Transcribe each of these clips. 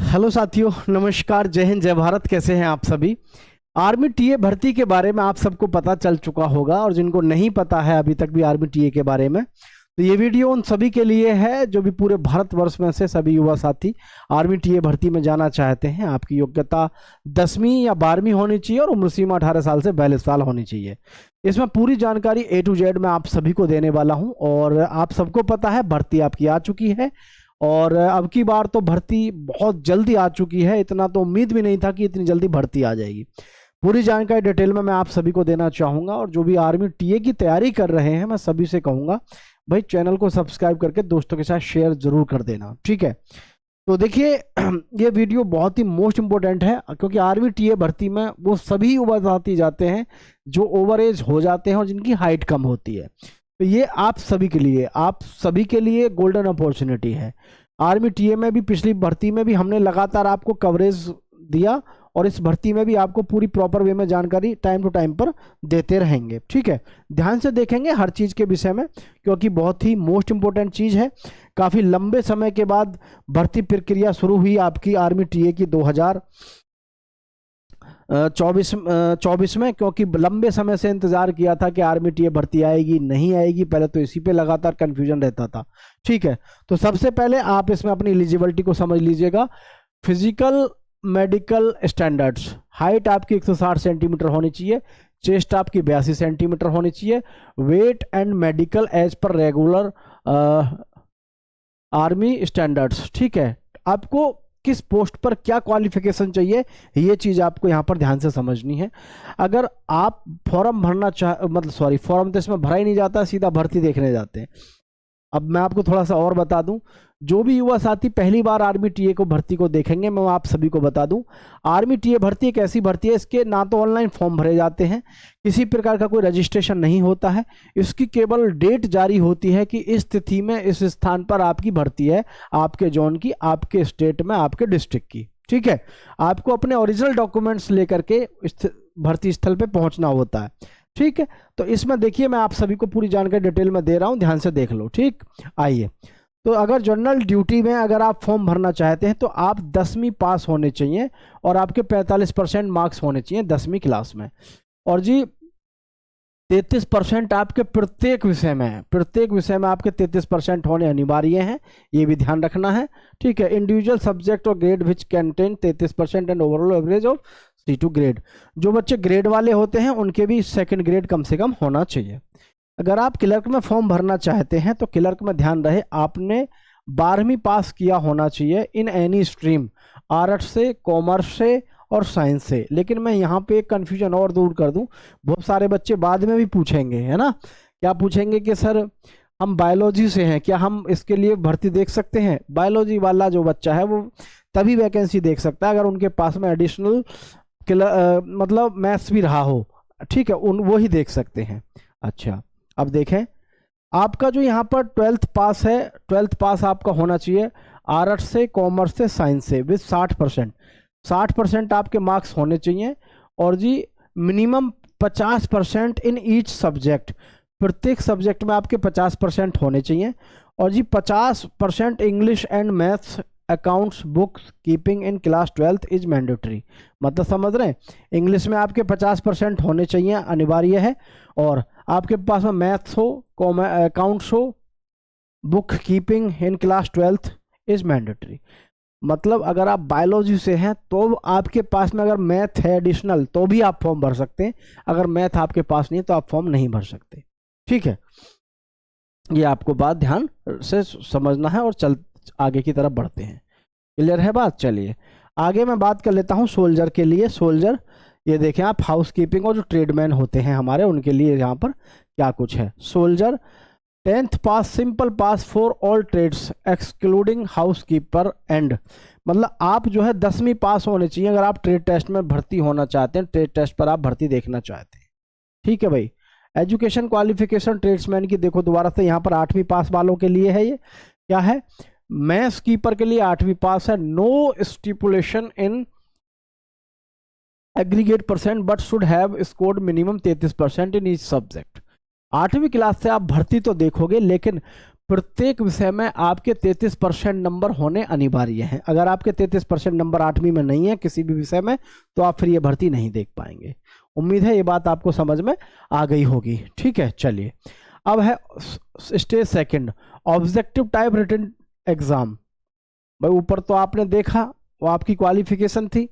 Hello साथियों, नमस्कार, जय हिंद, जय भारत। कैसे हैं आप सभी। आर्मी टीए भर्ती के बारे में आप सबको पता चल चुका होगा, और जिनको नहीं पता है अभी तक भी आर्मी टीए के बारे में, तो ये वीडियो उन सभी के लिए है जो भी पूरे भारतवर्ष में से सभी युवा साथी आर्मी टीए भर्ती में जाना चाहते हैं। आपकी योग्यता 10वीं या 12वीं होनी चाहिए और उम्र सीमा 18 साल से 42 साल होनी चाहिए। इसमें पूरी जानकारी A to Z मैं आप सभी को देने वाला हूं। और आप सबको पता है भर्ती आपकी आ चुकी है, और अब की बार तो भर्ती बहुत जल्दी आ चुकी है। इतना तो उम्मीद भी नहीं था कि इतनी जल्दी भर्ती आ जाएगी। पूरी जानकारी डिटेल में मैं आप सभी को देना चाहूँगा। और जो भी आर्मी टीए की तैयारी कर रहे हैं, मैं सभी से कहूँगा भाई चैनल को सब्सक्राइब करके दोस्तों के साथ शेयर जरूर कर देना, ठीक है। तो देखिए ये वीडियो बहुत ही मोस्ट इंपॉर्टेंट है, क्योंकि आर्मी टीए भर्ती में वो सभी युवा साथी जाते हैं जो ओवर एज हो जाते हैं और जिनकी हाइट कम होती है। तो ये आप सभी के लिए गोल्डन अपॉर्चुनिटी है। आर्मी टीए में भी पिछली भर्ती में भी हमने लगातार आपको कवरेज दिया, और इस भर्ती में भी आपको पूरी प्रॉपर वे में जानकारी टाइम टू टाइम पर देते रहेंगे, ठीक है। ध्यान से देखेंगे हर चीज़ के विषय में, क्योंकि बहुत ही मोस्ट इंपॉर्टेंट चीज़ है। काफ़ी लंबे समय के बाद भर्ती प्रक्रिया शुरू हुई आपकी आर्मी टीए की 2024 में, क्योंकि लंबे समय से इंतजार किया था कि आर्मी टीए भर्ती आएगी नहीं आएगी। पहले तो इसी पे लगातार कंफ्यूजन रहता था, ठीक है। तो सबसे पहले आप इसमें अपनी एलिजिबिलिटी को समझ लीजिएगा। फिजिकल मेडिकल स्टैंडर्ड्स, हाइट आपकी 160 सेंटीमीटर होनी चाहिए, चेस्ट आपकी 82 सेंटीमीटर होनी चाहिए, weight and medical as per regular army standards, ठीक है। आपको किस पोस्ट पर क्या क्वालिफिकेशन चाहिए, ये चीज़ आपको यहाँ पर ध्यान से समझनी है। अगर आप फॉर्म भरना फॉर्म तो इसमें भरा ही नहीं जाता, सीधा भर्ती देखने जाते हैं। अब मैं आपको थोड़ा सा और बता दूं, जो भी युवा साथी पहली बार आर्मी टीए को भर्ती को देखेंगे, मैं आप सभी को बता दूं, आर्मी टीए भर्ती एक ऐसी भर्ती है, इसके ना तो ऑनलाइन फॉर्म भरे जाते हैं, किसी प्रकार का कोई रजिस्ट्रेशन नहीं होता है। इसकी केवल डेट जारी होती है कि इस तिथि में इस स्थान पर आपकी भर्ती है, आपके जोन की, आपके स्टेट में, आपके डिस्ट्रिक्ट की, ठीक है। आपको अपने ओरिजिनल डॉक्यूमेंट्स लेकर के भर्ती स्थल पर पहुंचना होता है, ठीक है। तो इसमें देखिए मैं आप सभी को पूरी जानकारी डिटेल में दे रहा हूं, ध्यान से देख लो, ठीक। आइए, तो अगर जनरल ड्यूटी में अगर आप फॉर्म भरना चाहते हैं तो आप 10वीं पास होने चाहिए, और आपके 45% मार्क्स होने चाहिए 10वीं क्लास में। और जी 33% आपके प्रत्येक विषय में है, प्रत्येक विषय में आपके 33% होने अनिवार्य हैं, ये भी ध्यान रखना है, ठीक है। इंडिविजुअल सब्जेक्ट और grade which contain 33% and overall average of C2 grade. जो बच्चे ग्रेड वाले होते हैं उनके भी सेकंड ग्रेड कम से कम होना चाहिए। अगर आप क्लर्क में फॉर्म भरना चाहते हैं तो क्लर्क में ध्यान रहे आपने 12वीं पास किया होना चाहिए इन एनी स्ट्रीम, आर्ट्स से, कॉमर्स से और साइंस से। लेकिन मैं यहाँ पे एक कन्फ्यूजन और दूर कर दूं, बहुत सारे बच्चे बाद में भी पूछेंगे, है ना, क्या पूछेंगे कि सर हम बायोलॉजी से हैं, क्या हम इसके लिए भर्ती देख सकते हैं। बायोलॉजी वाला जो बच्चा है वो तभी वैकेंसी देख सकता है अगर उनके पास में एडिशनल मतलब मैथ्स भी रहा हो, ठीक है, वो ही देख सकते हैं। अच्छा, अब देखें आपका जो यहाँ पर 12th पास है, 12th पास आपका होना चाहिए आर्ट्स से, कॉमर्स से, साइंस से विद 60% आपके मार्क्स होने चाहिए। और जी मिनिमम 50% इन ईच सब्जेक्ट, प्रत्येक सब्जेक्ट में आपके 50% होने चाहिए। और जी 50% English and maths accounts books keeping in class 12th is mandatory. मतलब समझ रहे हैं, इंग्लिश में आपके 50% होने चाहिए, अनिवार्य है। और आपके पास में मैथ्स हो, अकाउंट्स हो, book keeping in class 12th is mandatory. मतलब अगर आप बायोलॉजी से हैं तो आपके पास में अगर मैथ है एडिशनल तो भी आप फॉर्म भर सकते हैं, अगर मैथ आपके पास नहीं तो आप फॉर्म नहीं भर सकते, ठीक है। ये आपको बात ध्यान से समझना है, और चल आगे की तरफ बढ़ते हैं। क्लियर है बात। चलिए आगे मैं बात कर लेता हूं सोल्जर के लिए। सोल्जर, ये देखें आप, हाउस कीपिंग और जो ट्रेडमैन होते हैं हमारे, उनके लिए यहाँ पर क्या कुछ है। सोल्जर 10th पास, simple pass for all trades excluding house keeper and, मतलब आप जो है 10वीं पास होने चाहिए अगर आप ट्रेड टेस्ट में भर्ती होना चाहते हैं, ट्रेड टेस्ट पर आप भर्ती देखना चाहते हैं, ठीक है भाई। एजुकेशन क्वालिफिकेशन ट्रेड्समैन की देखो दोबारा से, यहाँ पर 8वीं पास वालों के लिए है। ये क्या है, मैथ्स कीपर के लिए 8वीं पास है। No stipulation in aggregate percent but should have scored minimum 33% in each subject. 8वीं क्लास से आप भर्ती तो देखोगे, लेकिन प्रत्येक विषय में आपके 33% नंबर होने अनिवार्य हैं। अगर आपके 33% नंबर 8वीं में नहीं है किसी भी विषय में, तो आप फिर ये भर्ती नहीं देख पाएंगे। उम्मीद है ये बात आपको समझ में आ गई होगी। ठीक है, चलिए अब है stage second, objective type written exam. भाई ऊपर तो आपने देखा वो आपकी क्वालिफिकेशन थी,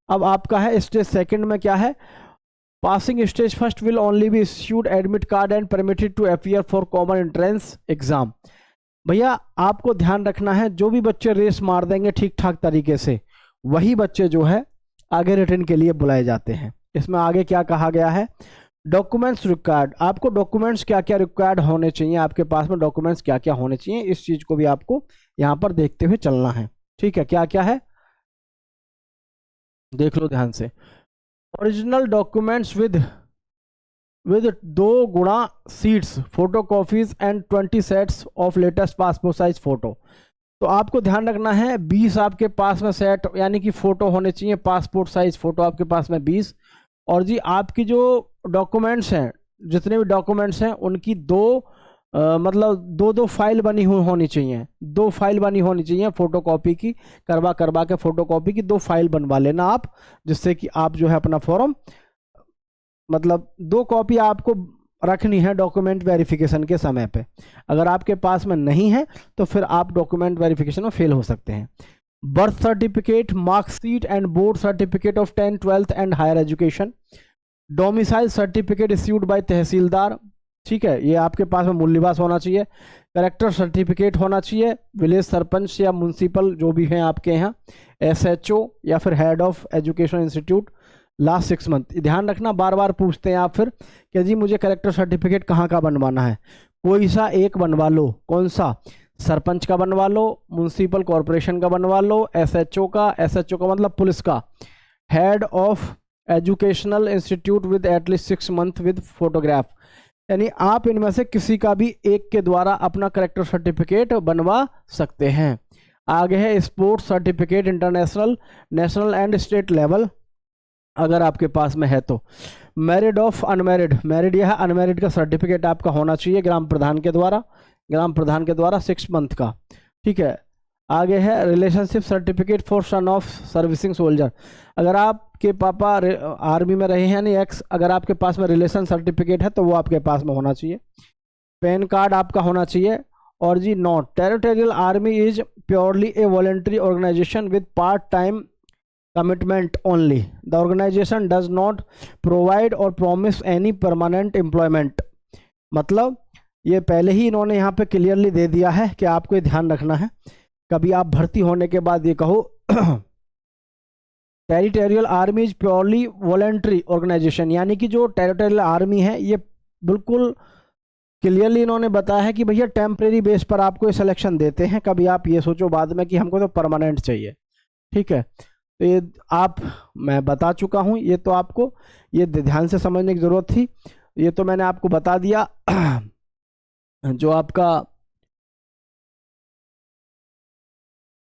अब आपका है स्टेज सेकंड में क्या है, passing stage first will only be issued admit card and permitted to appear for common entrance exam. भैया आपको ध्यान रखना है, जो भी बच्चे रेस मार देंगे ठीक ठाक तरीके से, वही बच्चे जो है आगे रिटर्न के लिए बुलाए जाते हैं। इसमें आगे क्या कहा गया है, डॉक्यूमेंट्स रिक्वायर्ड, आपको डॉक्यूमेंट्स क्या क्या रिक्वायर्ड होने चाहिए, आपके पास में डॉक्यूमेंट्स क्या क्या होने चाहिए, इस चीज को भी आपको यहाँ पर देखते हुए चलना है। ठीक है, क्या क्या है देख लो ध्यान से। ओरिजिनल डॉक्यूमेंट्स विद 2 गुणा seats, photo copies and 20 sets of latest passport size photo. तो आपको ध्यान रखना है 20 आपके पास में सेट यानी कि फोटो होने चाहिए, पासपोर्ट साइज फोटो आपके पास में 20। और जी आपकी जो डॉक्यूमेंट्स हैं, जितने भी डॉक्यूमेंट्स हैं उनकी मतलब दो फाइल बनी हुई होनी चाहिए, 2 फाइल बनी होनी चाहिए फोटो कॉपी की, करवा के फोटो कॉपी की 2 फाइल बनवा लेना आप, जिससे कि आप जो है अपना फॉर्म मतलब 2 कॉपी आपको रखनी है डॉक्यूमेंट वेरिफिकेशन के समय पे। अगर आपके पास में नहीं है तो फिर आप डॉक्यूमेंट वेरिफिकेशन में फेल हो सकते हैं। Birth certificate, marksheet and board certificate of 10th 12th and higher education, domicile certificate issued by tehsildar. ठीक है, ये आपके पास में मूल निवास होना चाहिए। करेक्टर सर्टिफिकेट होना चाहिए, विलेज सरपंच या म्यूनसिपल जो भी हैं आपके यहाँ, SHO या फिर head of education institute last 6 month. ध्यान रखना, बार बार पूछते हैं आप फिर कि जी मुझे करेक्टर सर्टिफिकेट कहाँ का बनवाना है, कोई सा एक बनवा लो। कौन सा, सरपंच का बनवा लो, म्यूनसिपल कॉरपोरेशन का बनवा लो, SHO का मतलब पुलिस का, head of educational institute with at least 6 month with photograph. यानी आप इनमें से किसी का भी एक के द्वारा अपना करेक्टर सर्टिफिकेट बनवा सकते हैं। आगे है sports certificate, international, national and state level अगर आपके पास में है तो। मैरिड ऑफ अनमैरिड, मैरिड या अनमैरिड का सर्टिफिकेट आपका होना चाहिए ग्राम प्रधान के द्वारा 6 मंथ का। ठीक है, आगे है relationship certificate for son of servicing soldier, अगर आपके पापा आर्मी में रहे हैं यानी एक्स, अगर आपके पास में रिलेशन सर्टिफिकेट है तो वो आपके पास में होना चाहिए। पैन कार्ड आपका होना चाहिए। और जी note, territorial army is purely a voluntary organisation with part time commitment only. The organization does not provide or promise any permanent employment। मतलब ये पहले ही इन्होंने यहाँ पे क्लियरली दे दिया है कि आपको ये ध्यान रखना है, कभी आप भर्ती होने के बाद ये कहो territorial army is purely voluntary organisation, यानी कि जो टेरिटोरियल आर्मी है ये बिल्कुल क्लियरली इन्होंने बताया है कि भैया टेम्परेरी बेस पर आपको ये सिलेक्शन देते हैं, कभी आप ये सोचो बाद में कि हमको तो परमानेंट चाहिए। ठीक है, तो ये मैं बता चुका हूं, ये तो आपको ये ध्यान से समझने की जरूरत थी, ये तो मैंने आपको बता दिया। जो आपका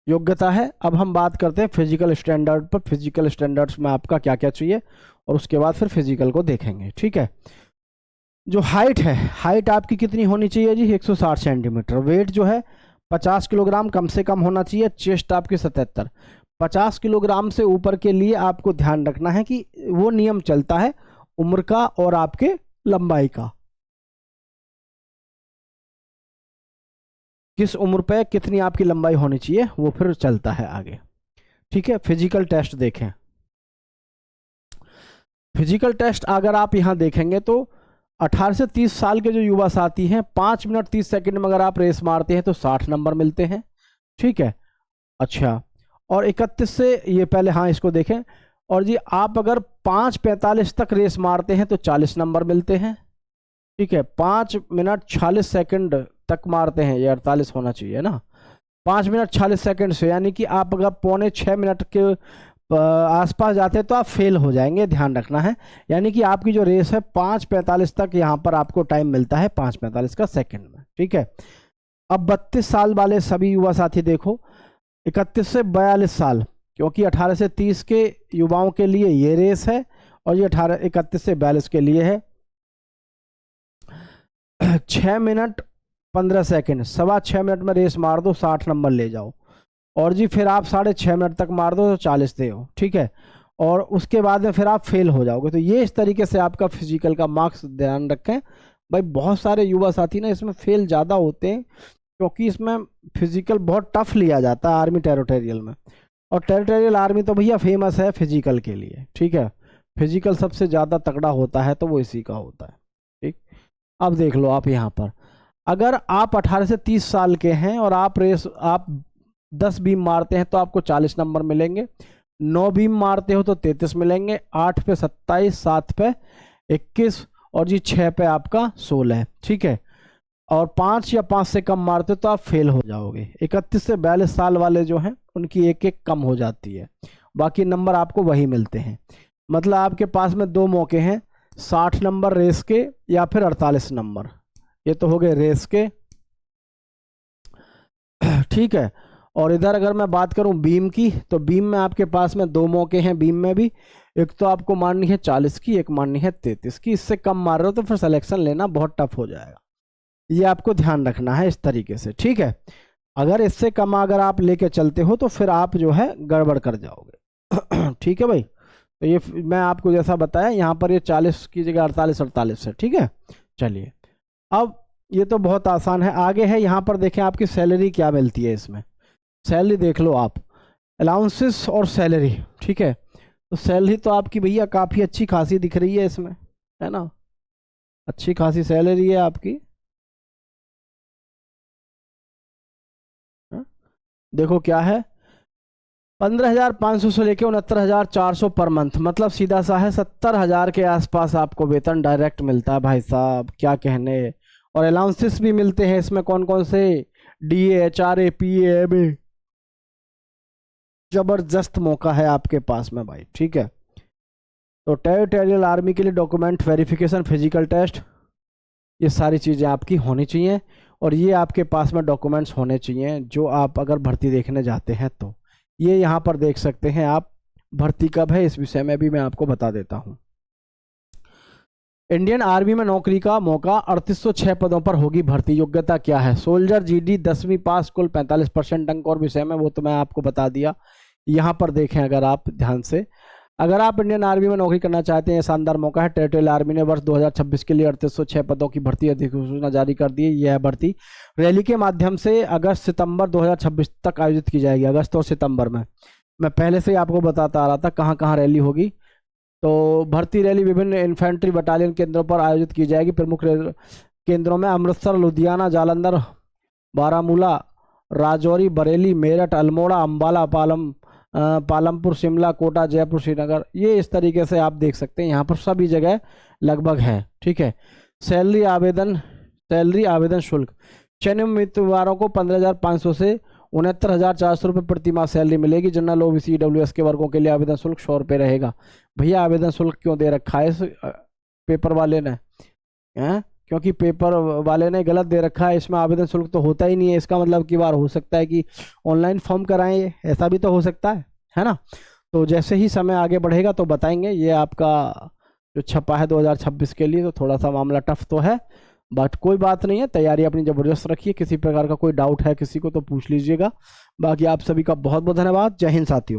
योग्यता है, अब हम बात करते हैं फिजिकल स्टैंडर्ड पर। फिजिकल स्टैंडर्ड्स में आपका क्या क्या चाहिए और उसके बाद फिर फिजिकल को देखेंगे। ठीक है, जो हाइट है, हाइट आपकी कितनी होनी चाहिए जी, 160 सेंटीमीटर। वेट जो है 50 किलोग्राम कम से कम होना चाहिए। चेस्ट आपकी 77। 50 किलोग्राम से ऊपर के लिए आपको ध्यान रखना है कि वो नियम चलता है उम्र का और आपके लंबाई का, किस उम्र पे कितनी आपकी लंबाई होनी चाहिए वो फिर चलता है आगे। ठीक है, फिजिकल टेस्ट देखें। फिजिकल टेस्ट अगर आप यहां देखेंगे तो 18 से 30 साल के जो युवा साथी हैं 5 मिनट 30 सेकंड में अगर आप रेस मारते हैं तो 60 नंबर मिलते हैं। ठीक है, अच्छा, और 31 से ये पहले, हाँ इसको देखें, और जी आप अगर 5:45 तक रेस मारते हैं तो 40 नंबर मिलते हैं। ठीक है, 5 मिनट 46 सेकंड तक मारते हैं, ये 48 होना चाहिए ना, 5 मिनट 46 सेकंड से, यानी कि आप अगर 5.25 मिनट के आसपास जाते हैं तो आप फेल हो जाएंगे, ध्यान रखना है। यानी कि आपकी जो रेस है 5:45 तक यहाँ पर आपको टाइम मिलता है, 5:45 का सेकंड में। ठीक है, अब 32 साल वाले सभी युवा साथी देखो, 31 से 42 साल, क्योंकि 18 से 30 के युवाओं के लिए ये रेस है और ये 31 से 42 के लिए है। 6 मिनट 15 सेकंड, 6.25 मिनट में रेस मार दो, 60 नंबर ले जाओ। और जी फिर आप 6.5 मिनट तक मार दो तो 40 दे हो, ठीक है। और उसके बाद में फिर आप फेल हो जाओगे। तो ये इस तरीके से आपका फिजिकल का मार्क्स ध्यान रखें भाई। बहुत सारे युवा साथी ना इसमें फेल ज़्यादा होते हैं, क्योंकि इसमें फिजिकल बहुत टफ लिया जाता है आर्मी टेरिटोरियल में। और टेरिटोरियल आर्मी तो भैया फेमस है फिजिकल के लिए, ठीक है। फिजिकल सबसे ज़्यादा तगड़ा होता है तो वो इसी का होता है, ठीक। अब देख लो आप यहाँ पर, अगर आप 18 से 30 साल के हैं और आप 10 बीम मारते हैं तो आपको 40 नंबर मिलेंगे। 9 बीम मारते हो तो 33 मिलेंगे। 8 पे 27, 7 पे 21 और जी 6 पे आपका 16, ठीक है। और 5 या 5 से कम मारते हो तो आप फेल हो जाओगे। 31 से 42 साल वाले जो हैं उनकी एक कम हो जाती है, बाकी नंबर आपको वही मिलते हैं। मतलब आपके पास में 2 मौके हैं, 60 नंबर रेस के या फिर 48 नंबर। ये तो हो गए रेस के, ठीक है। और इधर अगर मैं बात करूं बीम की, तो बीम में आपके पास में 2 मौके हैं बीम में भी। एक तो आपको मारनी है 40 की, एक मारनी है 33 की। इससे कम मार रहे हो तो फिर सिलेक्शन लेना बहुत टफ हो जाएगा, ये आपको ध्यान रखना है इस तरीके से, ठीक है। अगर इससे कम अगर आप लेके चलते हो तो फिर आप जो है गड़बड़ कर जाओगे ठीक है भाई। तो ये मैं आपको जैसा बताया यहाँ पर ये 40 की जगह 48 है, ठीक है। चलिए अब ये तो बहुत आसान है। आगे है यहाँ पर देखें आपकी सैलरी क्या मिलती है। इसमें सैलरी देख लो आप, अलाउंसेस और सैलरी, ठीक है। तो सैलरी तो आपकी भैया काफ़ी अच्छी खासी दिख रही है इसमें, है ना। अच्छी खासी सैलरी है आपकी, हाँ? देखो क्या है, 15,500 से लेके 69,400 पर मंथ, मतलब सीधा सा है 70,000 के आसपास आपको वेतन डायरेक्ट मिलता है भाई साहब, क्या कहने। और अलाउंसेस भी मिलते हैं इसमें, कौन कौन से, DA HRA PA MA। जबरदस्त मौका है आपके पास में भाई, ठीक है। तो टेरिटोरियल आर्मी के लिए डॉक्यूमेंट वेरिफिकेशन, फिजिकल टेस्ट, ये सारी चीज़ें आपकी होनी चाहिए। और ये आपके पास में डॉक्यूमेंट्स होने चाहिए जो आप अगर भर्ती देखने जाते हैं तो। ये यहाँ पर देख सकते हैं आप, भर्ती कब है इस विषय में भी मैं आपको बता देता हूँ। इंडियन आर्मी में नौकरी का मौका, 3806 पदों पर होगी भर्ती। योग्यता क्या है, सोल्जर GD 10वीं पास, कुल 45% अंक। और विषय में वो तो मैं आपको बता दिया। यहाँ पर देखें अगर आप ध्यान से, अगर आप इंडियन आर्मी में नौकरी करना चाहते हैं, शानदार मौका है। टेरिटोरियल आर्मी ने वर्ष 2026 के लिए 3806 पदों की भर्ती अधिसूचना जारी कर दी है। यह भर्ती रैली के माध्यम से अगस्त सितंबर 2026 तक आयोजित की जाएगी। अगस्त और सितंबर में, मैं पहले से ही आपको बताता आ रहा था कहाँ कहाँ रैली होगी। तो भर्ती रैली विभिन्न इन्फेंट्री बटालियन केंद्रों पर आयोजित की जाएगी। प्रमुख केंद्रों में अमृतसर, लुधियाना, जालंधर, बारामूला, राजौरी, बरेली, मेरठ, अल्मोड़ा, अम्बाला, पालमपुर, शिमला, कोटा, जयपुर, श्रीनगर। ये इस तरीके से आप देख सकते हैं, यहाँ पर सभी जगह लगभग है, ठीक है। सैलरी आवेदन शुल्क, चयनित उम्मीदवारों को 15,500 से 69,400 रुपये प्रति माह सैलरी मिलेगी। जनरल OBC EWS के वर्गों के लिए आवेदन शुल्क 100 रुपये रहेगा। भैया आवेदन शुल्क क्यों दे रखा है इस पेपर वाले ने, हैं? क्योंकि पेपर वाले ने गलत दे रखा है। इसमें आवेदन शुल्क तो होता ही नहीं है। इसका मतलब की बार हो सकता है कि ऑनलाइन फॉर्म कराएं, ऐसा भी तो हो सकता है ना। तो जैसे ही समय आगे बढ़ेगा तो बताएंगे। ये आपका जो छपा है 2026 के लिए, तो थोड़ा सा मामला टफ तो है, बट कोई बात नहीं है, तैयारी अपनी ज़बरदस्त रखिए। किसी प्रकार का कोई डाउट है किसी को तो पूछ लीजिएगा। बाकी आप सभी का बहुत बहुत धन्यवाद। जय हिंद साथियों।